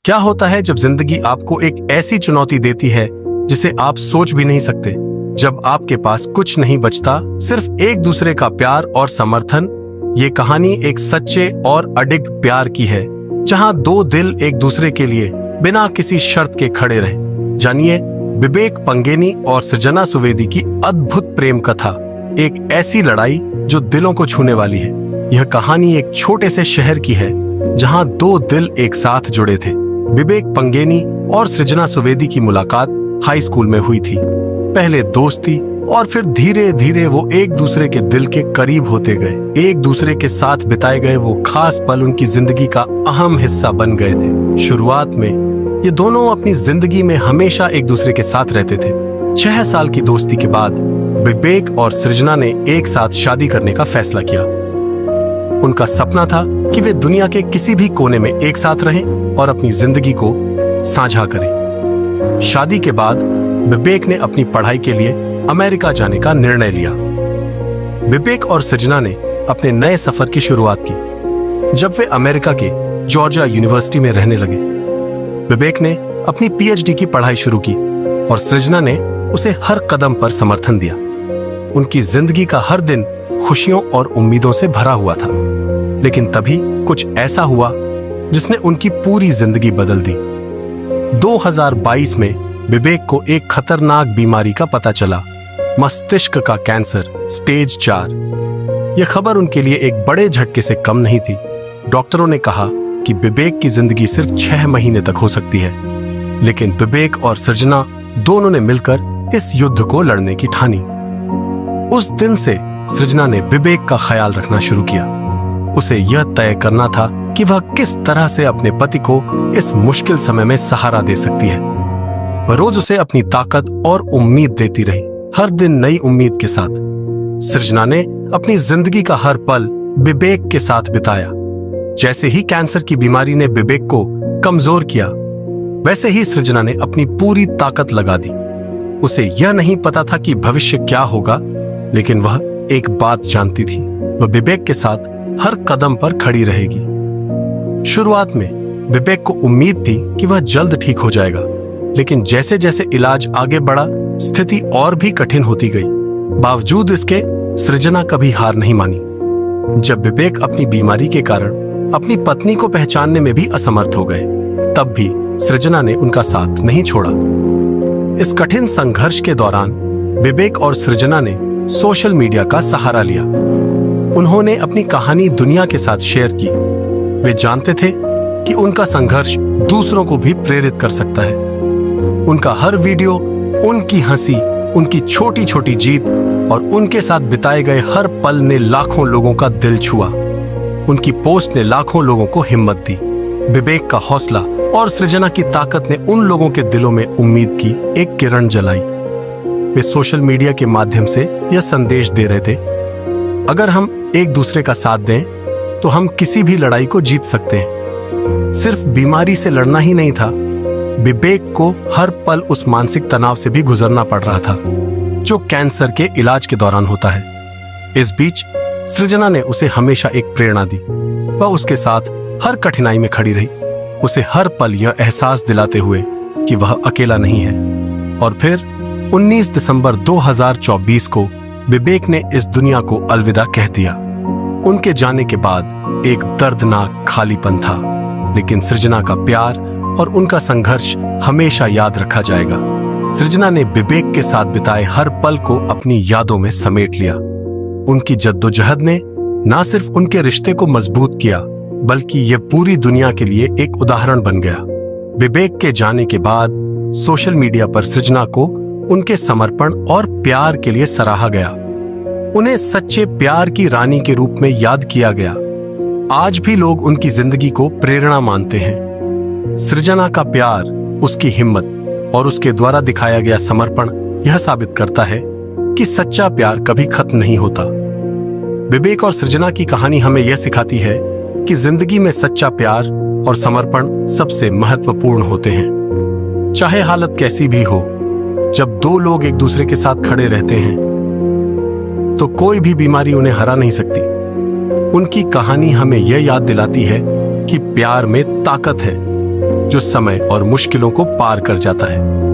क्या होता है जब जिंदगी आपको एक ऐसी चुनौती देती है जिसे आप सोच भी नहीं सकते? जब आपके पास कुछ नहीं बचता, सिर्फ एक दूसरे का प्यार और समर्थन। ये कहानी एक सच्चे और अडिग प्यार की है, जहां दो दिल एक दूसरे के लिए बिना किसी शर्त के खड़े रहे। जानिए विवेक पंगेनी और सृजना सुवेदी की अद्भुत प्रेम कथा, एक ऐसी लड़ाई जो दिलों को छूने वाली है। यह कहानी एक छोटे से शहर की है, जहां दो दिल एक साथ जुड़े थे। विवेक पंगेनी और सृजना सुवेदी की मुलाकात हाई स्कूल में हुई थी। पहले दोस्ती और फिर धीरे धीरे वो एक दूसरे के दिल के करीब होते गए। एक दूसरे के साथ बिताए गए वो खास पल उनकी जिंदगी का अहम हिस्सा बन गए थे। शुरुआत में ये दोनों अपनी जिंदगी में हमेशा एक दूसरे के साथ रहते थे। 6 साल की दोस्ती के बाद विवेक और सृजना ने एक साथ शादी करने का फैसला किया। उनका सपना था कि वे दुनिया के किसी भी कोने में एक साथ रहें और अपनी जिंदगी को साझा करें। शादी के बाद विवेक ने अपनी पढ़ाई के लिए अमेरिका जाने का निर्णय लिया। विवेक और सृजना ने अपने नए सफर की शुरुआत की जब वे अमेरिका के जॉर्जिया यूनिवर्सिटी में रहने लगे। विवेक ने अपनी पीएचडी की पढ़ाई शुरू की और सृजना ने उसे हर कदम पर समर्थन दिया। उनकी जिंदगी का हर दिन खुशियों और उम्मीदों से भरा हुआ था, लेकिन तभी कुछ ऐसा हुआ जिसने उनकी पूरी जिंदगी बदल दी। 2022 में विवेक को एक खतरनाक बीमारी का पता चला, मस्तिष्क का कैंसर स्टेज 4। यह खबर उनके लिए एक बड़े झटके से कम नहीं थी। डॉक्टरों ने कहा कि विवेक की जिंदगी सिर्फ 6 महीने तक हो सकती है, लेकिन विवेक और सृजना दोनों ने मिलकर इस युद्ध को लड़ने की ठानी। उस दिन से सृजना ने विवेक का ख्याल रखना शुरू किया। उसे यह तय करना था कि वह किस तरह से अपने पति को इस मुश्किल समय में सहारा दे सकती है। वह रोज उसे अपनी ताकत और उम्मीद देती रही, हर दिन नई उम्मीद के साथ। सृजना ने अपनी जिंदगी का हर पल विवेक के साथ बिताया। जैसे ही कैंसर की बीमारी ने विवेक को कमजोर किया, वैसे ही सृजना ने अपनी पूरी ताकत लगा दी। उसे यह नहीं पता था कि भविष्य क्या होगा, लेकिन वह एक बात जानती थी, वह विवेक के साथ हर कदम पर खड़ी रहेगी। शुरुआत में विवेक को उम्मीद थी कि वह जल्द ठीक हो जाएगा, लेकिन जैसे जैसे इलाज आगे बढ़ा, स्थिति और भी कठिन होती गई। बावजूद इसके सृजना कभी हार नहीं मानी। जब विवेक अपनी बीमारी के कारण अपनी पत्नी को पहचानने में भी असमर्थ हो गए, तब भी सृजना ने उनका साथ नहीं छोड़ा। इस कठिन संघर्ष के दौरान विवेक और सृजना ने सोशल मीडिया का सहारा लिया। उन्होंने अपनी कहानी दुनिया के साथ शेयर की। वे जानते थे कि उनका संघर्ष दूसरों को भी प्रेरित कर सकता है। उनका हर वीडियो, उनकी हंसी, उनकी छोटी छोटी जीत और उनके साथ बिताए गए हर पल ने लाखों लोगों का दिल छुआ। उनकी पोस्ट ने लाखों लोगों को हिम्मत दी। विवेक का हौसला और सृजना की ताकत ने उन लोगों के दिलों में उम्मीद की एक किरण जलाई। वे सोशल मीडिया के माध्यम से यह संदेश दे रहे थे, अगर हम एक दूसरे का साथ दें तो हम किसी भी लड़ाई को जीत सकते हैं। सिर्फ बीमारी से लड़ना ही नहीं था, विवेक को हर पल उस मानसिक तनाव से भी गुजरना पड़ रहा था जो कैंसर के इलाज के दौरान होता है। इस बीच सृजना ने उसे हमेशा एक प्रेरणा दी। वह उसके साथ हर कठिनाई में खड़ी रही, उसे हर पल यह एहसास दिलाते हुए कि वह अकेला नहीं है। और फिर 19 दिसंबर 2024 को विवेक ने इस दुनिया को अलविदा कह दिया। उनके जाने के बाद एक दर्दनाक खालीपन था, लेकिन सृजना का प्यार और उनका संघर्ष हमेशा याद रखा जाएगा। सृजना ने विवेक के साथ बिताए हर पल को अपनी यादों में समेट लिया। उनकी जद्दोजहद ने न सिर्फ उनके रिश्ते को मजबूत किया, बल्कि यह पूरी दुनिया के लिए एक उदाहरण बन गया। विवेक के जाने के बाद सोशल मीडिया पर सृजना को उनके समर्पण और प्यार के लिए सराहा गया। उन्हें सच्चे प्यार की रानी के रूप में याद किया गया। आज भी लोग उनकी जिंदगी को प्रेरणा मानते हैं। सृजना का प्यार, उसकी हिम्मत और उसके द्वारा दिखाया गया समर्पण यह साबित करता है कि सच्चा प्यार कभी खत्म नहीं होता। विवेक और सृजना की कहानी हमें यह सिखाती है कि जिंदगी में सच्चा प्यार और समर्पण सबसे महत्वपूर्ण होते हैं। चाहे हालत कैसी भी हो, जब दो लोग एक दूसरे के साथ खड़े रहते हैं तो कोई भी बीमारी उन्हें हरा नहीं सकती। उनकी कहानी हमें यह याद दिलाती है कि प्यार में ताकत है। जो समय और मुश्किलों को पार कर जाता है।